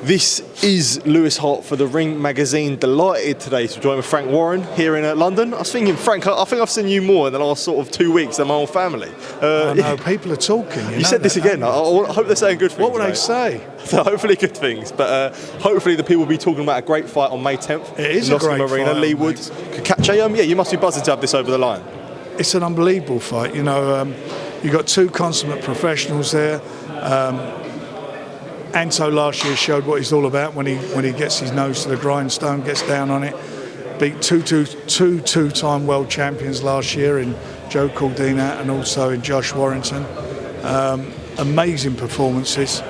This is Lewis Hart for the Ring Magazine. Delighted today to join with Frank Warren here in London. I was thinking, Frank, I think I've seen you more in the last sort of 2 weeks than my whole family. I know, people are talking. You said this again. I hope they're saying good things. What would they say? So hopefully good things. But hopefully the people will be talking about a great fight on May 10th. It is a great Arena. fight. Leigh Wood, Cacace. Yeah, you must be buzzing to have this over the line. It's an unbelievable fight. You know, you've got two consummate professionals there. Anto last year showed what he's all about when he gets his nose to the grindstone, gets down on it. Beat two-time world champions last year in Joe Caldina and also in Josh Warrington. Amazing performances,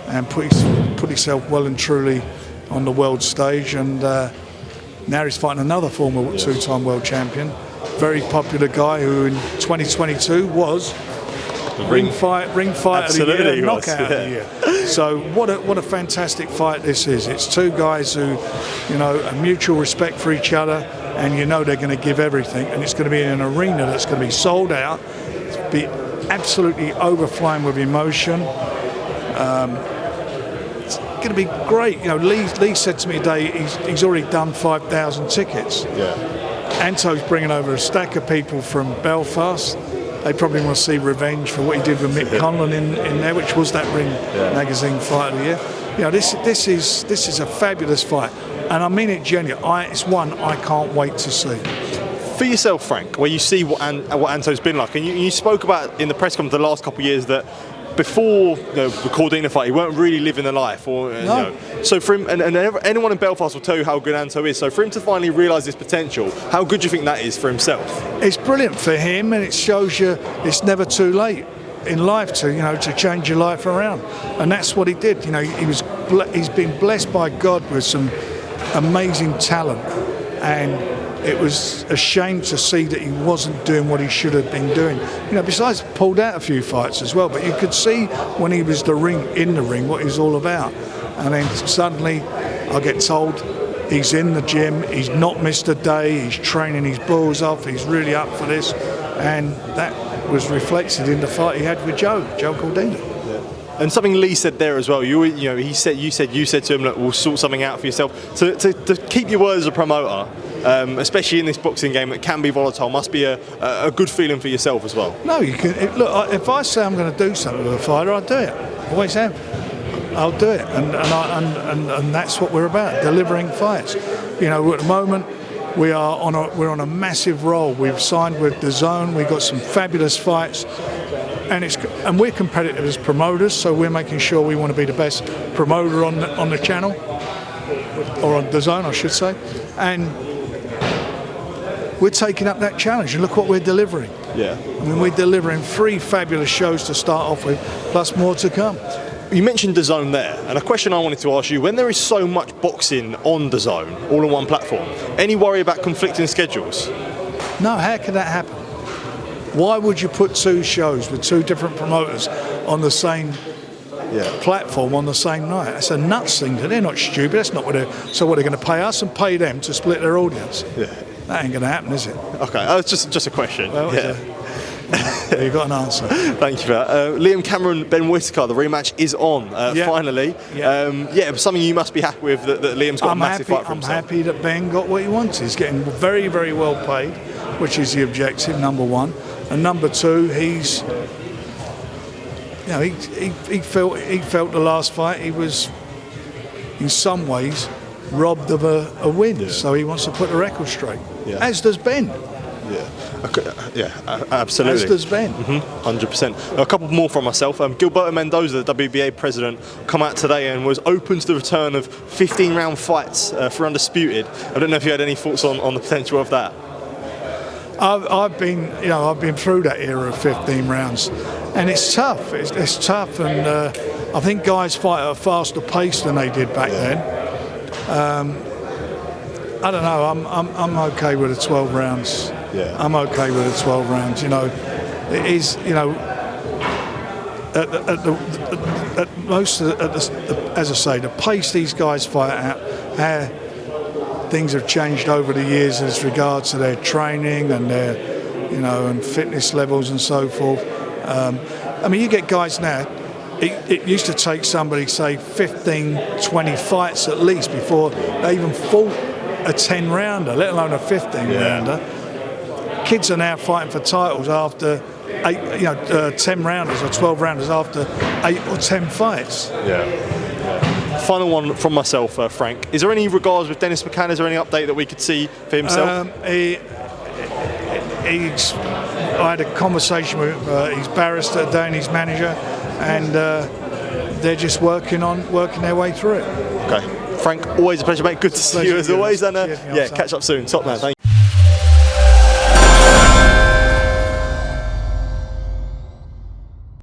and put himself well and truly on the world stage. And now he's fighting another former two-time world champion, very popular guy who in 2022 was ring fight of the year, and knockout of the year. So what a fantastic fight this is. It's two guys who, you know, a mutual respect for each other, and you know they're going to give everything, and it's going to be in an arena that's going to be sold out. It's going to be absolutely overflowing with emotion. It's going to be great. You know, Leigh said to me today he's already done 5,000 tickets. Yeah. Anto's bringing over a stack of people from Belfast. They probably want to see revenge for what he did with McCann in there, which was that Ring Magazine Fight of the Year. You know, this is a fabulous fight, and I mean it genuinely. It's one I can't wait to see. For yourself, Frank, where you see what Anto's been like, and you spoke about in the press conference the last couple of years that before the Caldina fight, he weren't really living the life. Or, no. You know, so for him, and anyone in Belfast will tell you how good Anto is. So for him to finally realise his potential, how good do you think that is for himself? It's brilliant for him, and it shows you it's never too late in life to change your life around. And that's what he did. You know, he's been blessed by God with some amazing talent, and it was a shame to see that he wasn't doing what he should have been doing. You know, besides pulled out a few fights as well, but you could see when he was in the ring what he was all about. And then suddenly I get told he's in the gym, he's not missed a day, he's training his balls off, he's really up for this. And that was reflected in the fight he had with Joe Caldina. And something Leigh said there as well. You said to him, look, we'll sort something out for yourself. To keep your word as a promoter, especially in this boxing game that can be volatile, must be a good feeling for yourself as well. No, you can. Look, if I say I'm going to do something with a fighter, I'll do it. Always have. I'll do it, and that's what we're about, delivering fights. You know, at the moment we're on a massive roll. We've signed with DAZN. We've got some fabulous fights. And we're competitive as promoters, so we're making sure we want to be the best promoter on the channel, or on DAZN, I should say. And we're taking up that challenge, and look what we're delivering. Yeah. I mean, we're delivering 3 fabulous shows to start off with, plus more to come. You mentioned DAZN there, and a question I wanted to ask you: when there is so much boxing on DAZN, all on one platform, any worry about conflicting schedules? No, how can that happen? Why would you put 2 shows with 2 different promoters on the same platform on the same night? That's a nuts thing. They're not stupid. That's not what they're. So what, they're going to pay us and pay them to split their audience? Yeah. That ain't going to happen, is it? Okay, it's just a question. Well, you got an answer. Thank you for that. Liam Cameron, Ben Whittaker, the rematch is on finally. Yeah. Something you must be happy with that Liam's got a massive fight for himself. I'm happy that Ben got what he wants. He's getting very, very well paid, which is the objective, number one. And number 2, he felt the last fight he was in some ways robbed of a win. Yeah. So he wants to put the record straight. Yeah. As does Ben. Absolutely. As does Ben. 100%. A couple more from myself. Gilberto Mendoza, the WBA president, come out today and was open to the return of 15-round fights for Undisputed. I don't know if you had any thoughts on the potential of that. I've been through that era of 15 rounds, and it's tough. It's tough, and I think guys fight at a faster pace than they did back then. I don't know. I'm okay with the 12 rounds. Yeah. I'm okay with the 12 rounds. You know, it is. You know, as I say, the pace these guys fight at, things have changed over the years as regards to their training and their, and fitness levels and so forth. I mean, you get guys now it used to take somebody, say, 15, 20 fights at least before they even fought a 10-rounder, let alone a 15-rounder. Kids are now fighting for titles after 10 rounders or 12 rounders after 8 or 10 fights. Final one from myself, Frank. Is there any regards with Dennis McCann? Is there any update that we could see for himself? I had a conversation with his barrister today and his manager, and they're just working their way through it. Okay. Frank, always a pleasure, mate. Good to see you as always. And catch up soon. Top man. Thank you.